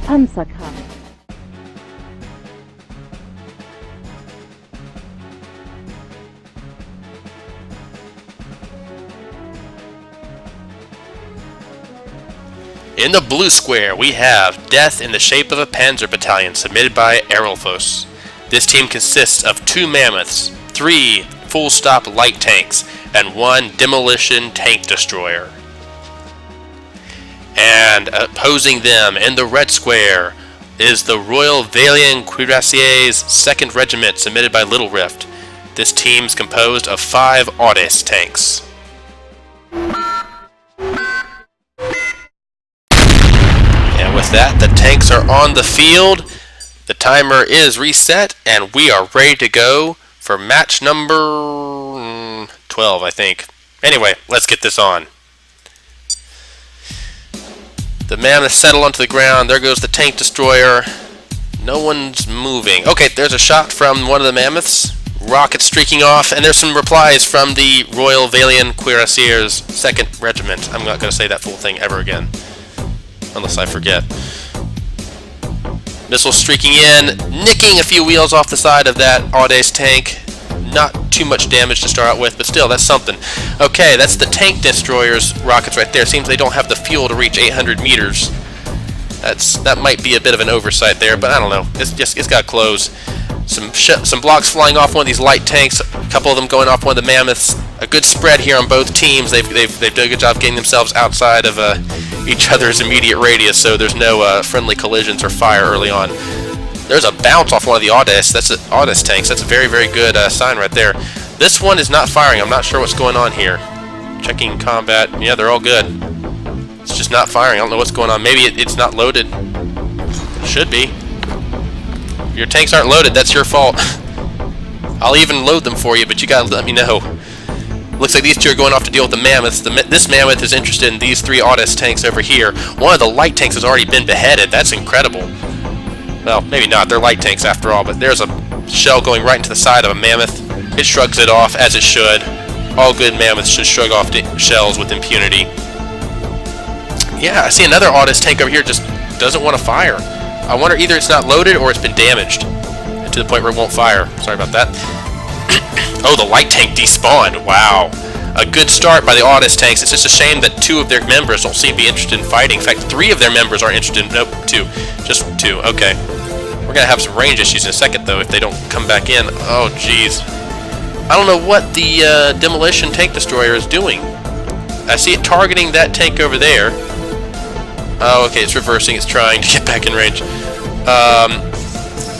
Panzerkampf. In the blue square, we have Death in the Shape of a Panzer Battalion, submitted by Erolfos. This team consists of 2 Mammoths, 3 full-stop light tanks, and 1 demolition tank destroyer. And opposing them in the red square is the Royal Välian Cuirassiers 2nd Regiment, submitted by Little Rift. This team's composed of 5 Audis tanks. And with that, the tanks are on the field, the timer is reset, and we are ready to go for match number 12, I think. Anyway, let's get this on. The Mammoths settle onto the ground. There goes the tank destroyer. No one's moving. Okay, there's a shot from one of the Mammoths. Rockets streaking off, and there's some replies from the Royal Välian Cuirassiers 2nd Regiment. I'm not going to say that full thing ever again, unless I forget. Missiles streaking in, nicking a few wheels off the side of that Audace tank. Not too much damage to start out with, but still, that's something. Okay, that's the tank destroyer's rockets right there. Seems they don't have the fuel to reach 800 meters. That might be a bit of an oversight there, but I don't know. It's got close. Some blocks flying off one of these light tanks. A couple of them going off one of the Mammoths. A good spread here on both teams. They've done a good job getting themselves outside of each other's immediate radius, so there's no friendly collisions or fire early on. There's a bounce off one of the Audis. That's Audis tanks. That's a very, very good sign right there. This one is not firing. I'm not sure what's going on here. Checking combat. Yeah, they're all good. It's just not firing. I don't know what's going on. Maybe it's not loaded. It should be. If your tanks aren't loaded, that's your fault. I'll even load them for you, but you gotta let me know. Looks like these 2 are going off to deal with the Mammoths. This Mammoth is interested in these 3 Audis tanks over here. One of the light tanks has already been beheaded. That's incredible. Well, maybe not. They're light tanks after all, but there's a shell going right into the side of a Mammoth. It shrugs it off, as it should. All good Mammoths should shrug off shells with impunity. Yeah, I see another Audis tank over here just doesn't want to fire. I wonder either it's not loaded or it's been damaged to the point where it won't fire. Sorry about that. Oh, the light tank despawned. Wow. A good start by the Audis tanks. It's just a shame that 2 of their members don't seem to be interested in fighting. In fact, 3 of their members aren't interested in... Nope, 2. Just 2. Okay. We're going to have some range issues in a second, though, if they don't come back in. Oh, jeez. I don't know what the demolition tank destroyer is doing. I see it targeting that tank over there. Oh, okay, it's reversing. It's trying to get back in range.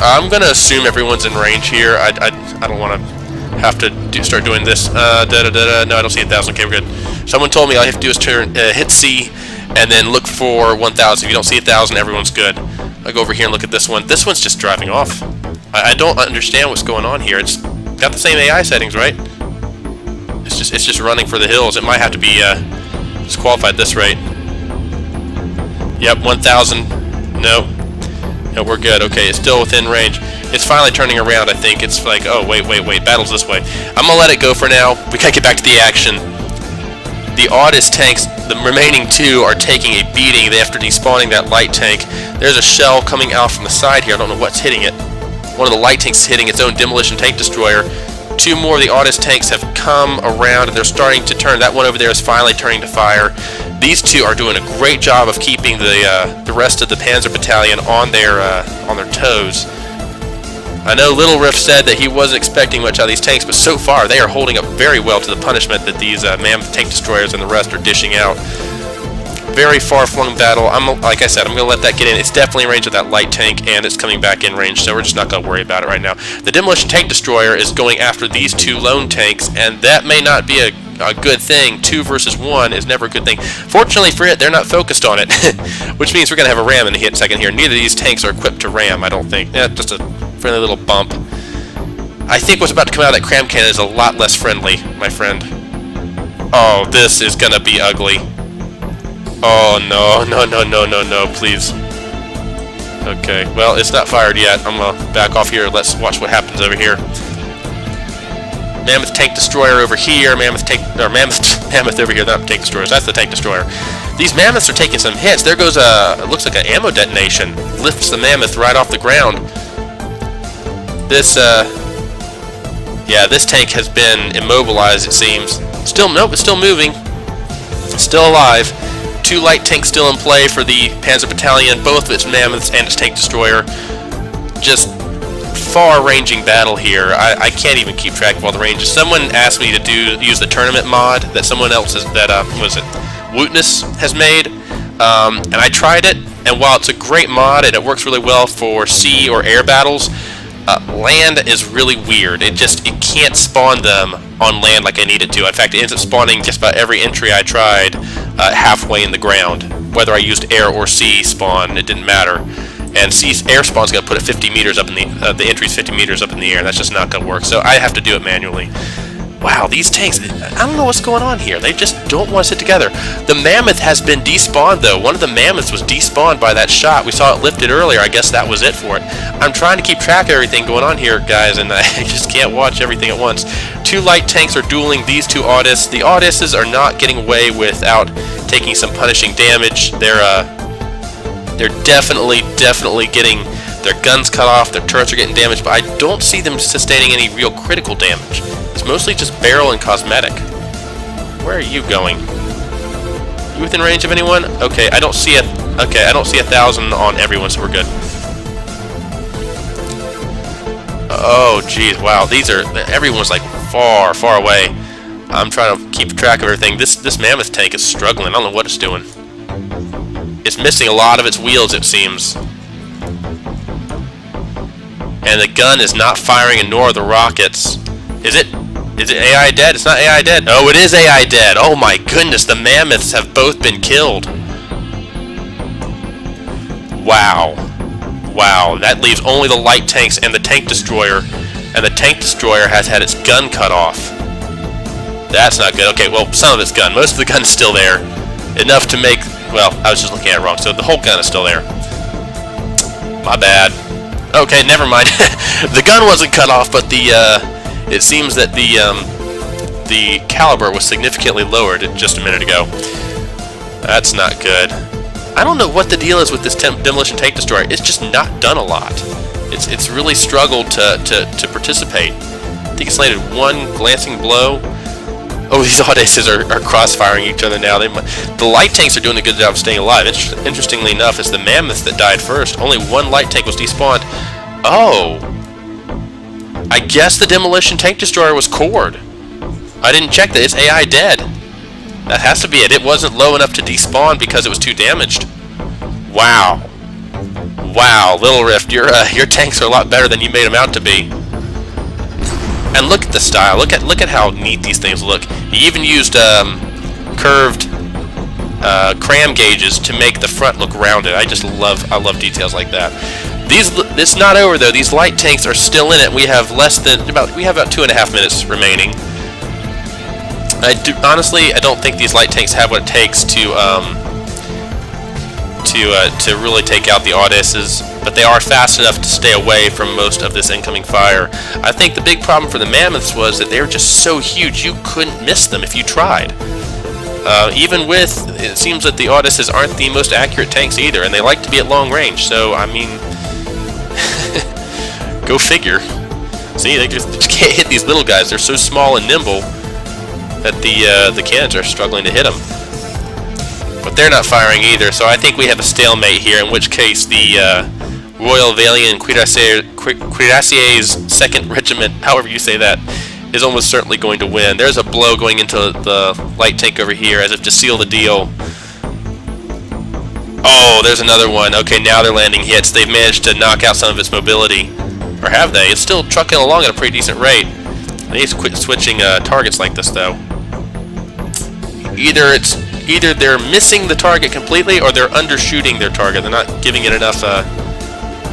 I'm going to assume everyone's in range here. I don't want to have to start doing this. No, I don't see 1,000. Okay, we're good. Someone told me all I have to do is hit C and then look for 1,000. If you don't see 1,000, everyone's good. I'll go over here and look at this one. This one's just driving off. I don't understand what's going on here. It's got the same AI settings, right? It's just running for the hills. It might have to be disqualified this rate. Yep, 1,000. No, we're good. Okay, it's still within range. It's finally turning around, I think. It's like, oh, wait. Battle's this way. I'm going to let it go for now. We gotta get back to the action. The Audis tanks, the remaining 2, are taking a beating after despawning that light tank. There's a shell coming out from the side here. I don't know what's hitting it. One of the light tanks is hitting its own demolition tank destroyer. 2 more of the Audis tanks have come around, and they're starting to turn. That one over there is finally turning to fire. These 2 are doing a great job of keeping the rest of the Panzer Battalion on their toes. I know Little Rift said that he wasn't expecting much out of these tanks, but so far they are holding up very well to the punishment that these Mammoth tank destroyers and the rest are dishing out. Very far-flung battle. Like I said, I'm going to let that get in. It's definitely in range of that light tank, and it's coming back in range, so we're just not going to worry about it right now. The demolition tank destroyer is going after these 2 lone tanks, and that may not be a good thing. 2 versus 1 is never a good thing. Fortunately for it, they're not focused on it, which means we're going to have a ram in a second here. Neither of these tanks are equipped to ram, I don't think. Yeah, just a friendly little bump. I think what's about to come out of that cram cannon is a lot less friendly, my friend. Oh, this is going to be ugly. Oh, no, please. Okay, well, it's not fired yet. I'm going to back off here. Let's watch what happens over here. Mammoth tank destroyer over here. Mammoth over here. Not tank destroyers. That's the tank destroyer. These mammoths are taking some hits. There goes a, it looks like an ammo detonation. Lifts the mammoth right off the ground. This, yeah, this tank has been immobilized, it seems. Still, nope, it's still moving. Still alive. 2 light tanks still in play for the Panzer Battalion, both of its mammoths and its tank destroyer. Just far-ranging battle here. I can't even keep track of all the ranges. Someone asked me to use the tournament mod that someone else has, that was it, Wootness has made, and I tried it. And while it's a great mod and it works really well for sea or air battles, land is really weird. It can't spawn them on land like I need it to. In fact, it ends up spawning just about every entry I tried halfway in the ground. Whether I used air or sea spawn, it didn't matter. And air spawn's going to put it 50 meters up in the entry's 50 meters up in the air. That's just not going to work. So I have to do it manually. Wow, these tanks, I don't know what's going on here. They just don't want to sit together. The Mammoth has been despawned, though. One of the Mammoths was despawned by that shot. We saw it lifted earlier. I guess that was it for it. I'm trying to keep track of everything going on here, guys, and I just can't watch everything at once. 2 light tanks are dueling these 2 Audists. The Audists are not getting away without taking some punishing damage. They're definitely getting their guns cut off, their turrets are getting damaged, but I don't see them sustaining any real critical damage. It's mostly just barrel and cosmetic. Where are you going? You within range of anyone? Okay, I don't see a 1,000 on everyone, so we're good. Oh, geez, wow, everyone's like far away. I'm trying to keep track of everything. This Mammoth tank is struggling. I don't know what it's doing. It's missing a lot of its wheels, it seems. And the gun is not firing, and nor are the rockets. Is it AI dead? It's not AI dead. Oh, it is AI dead. Oh my goodness, the Mammoths have both been killed. Wow. Wow, that leaves only the light tanks and the tank destroyer. And the tank destroyer has had its gun cut off. That's not good. Okay, well, some of its gun. Most of the gun's still there. Enough to make... Well, I was just looking at it wrong. So the whole gun is still there. My bad. Okay, never mind. The gun wasn't cut off, but it seems that the caliber was significantly lowered just a minute ago. That's not good. I don't know what the deal is with this demolition tank destroyer. It's just not done a lot. It's really struggled to participate. I think it's landed 1 glancing blow. Oh, these Audaces are cross-firing each other now. The light tanks are doing a good job of staying alive. Interestingly enough, it's the Mammoths that died first. Only 1 light tank was despawned. Oh! I guess the demolition tank destroyer was cored. I didn't check that. It's AI dead. That has to be it. It wasn't low enough to despawn because it was too damaged. Wow. Wow, Little Rift, your tanks are a lot better than you made them out to be. And look at the style. Look at how neat these things look. He even used curved cram gauges to make the front look rounded. I love details like that. It's not over though. These light tanks are still in it. We have about 2.5 minutes remaining. Honestly, I don't think these light tanks have what it takes to really take out the Audaces, but they are fast enough to stay away from most of this incoming fire. I think the big problem for the Mammoths was that they were just so huge you couldn't miss them if you tried. Even with, it seems that the Audaces aren't the most accurate tanks either, and they like to be at long range, so I mean, go figure. See, they just can't hit these little guys. They're so small and nimble that the cannons are struggling to hit them. But they're not firing either, so I think we have a stalemate here, in which case the Royal Välian Cuirassiers 2nd Regiment, however you say that, is almost certainly going to win. There's a blow going into the light tank over here, as if to seal the deal. Oh, there's another one. Okay, now they're landing hits. They've managed to knock out some of its mobility. Or have they? It's still trucking along at a pretty decent rate. They need to quit switching targets like this, though. Either they're missing the target completely, or they're undershooting their target. They're not giving it enough,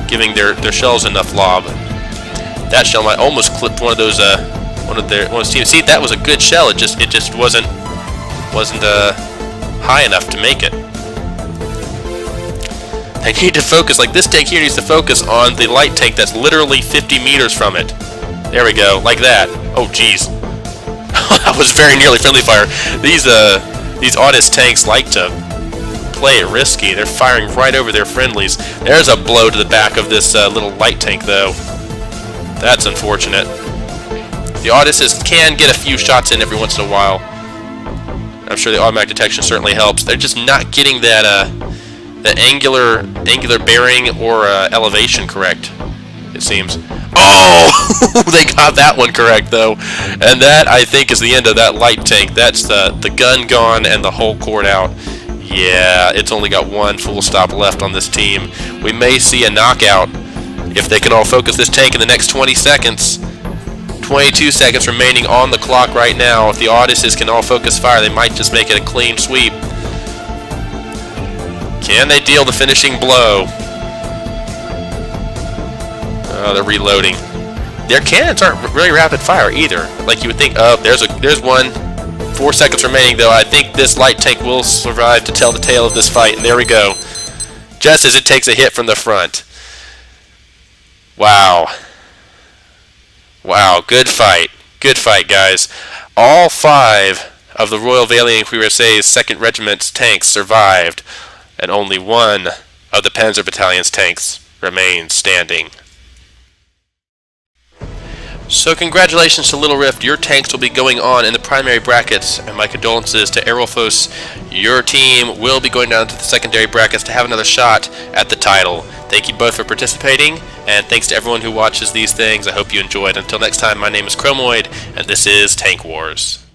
giving their shells enough lob. That shell might almost clip one of those, one of their teams. See, that was a good shell. It just wasn't high enough to make it. They need to focus. Like this tank here needs to focus on the light tank that's literally 50 meters from it. There we go, like that. Oh, jeez. That was very nearly friendly fire. These Audis tanks like to play it risky. They're firing right over their friendlies. There's a blow to the back of this little light tank, though. That's unfortunate. The Odysseys can get a few shots in every once in a while. I'm sure the automatic detection certainly helps. They're just not getting that the angular bearing or elevation correct, it seems. Oh! They got that one correct, though. And that, I think, is the end of that light tank. That's the gun gone and the whole cord out. Yeah, it's only got one full stop left on this team. We may see a knockout if they can all focus this tank in the next 20 seconds. 22 seconds remaining on the clock right now. If the Odysseys can all focus fire, they might just make it a clean sweep. Can they deal the finishing blow? Oh, they're reloading. Their cannons aren't really rapid fire either, like you would think. Oh, there's one. 4 seconds remaining, though. I think this light tank will survive to tell the tale of this fight, and there we go. Just as it takes a hit from the front. Wow. Wow, good fight. Good fight, guys. All 5 of the Royal Välian Cuirassiers 2nd Regiment's tanks survived, and only one of the Panzer Battalion's tanks remains standing. So congratulations to Little Rift, your tanks will be going on in the primary brackets, and my condolences to Aerofos, your team will be going down to the secondary brackets to have another shot at the title. Thank you both for participating, and thanks to everyone who watches these things. I hope you enjoyed. Until next time, my name is Chromoid, and this is Tank Wars.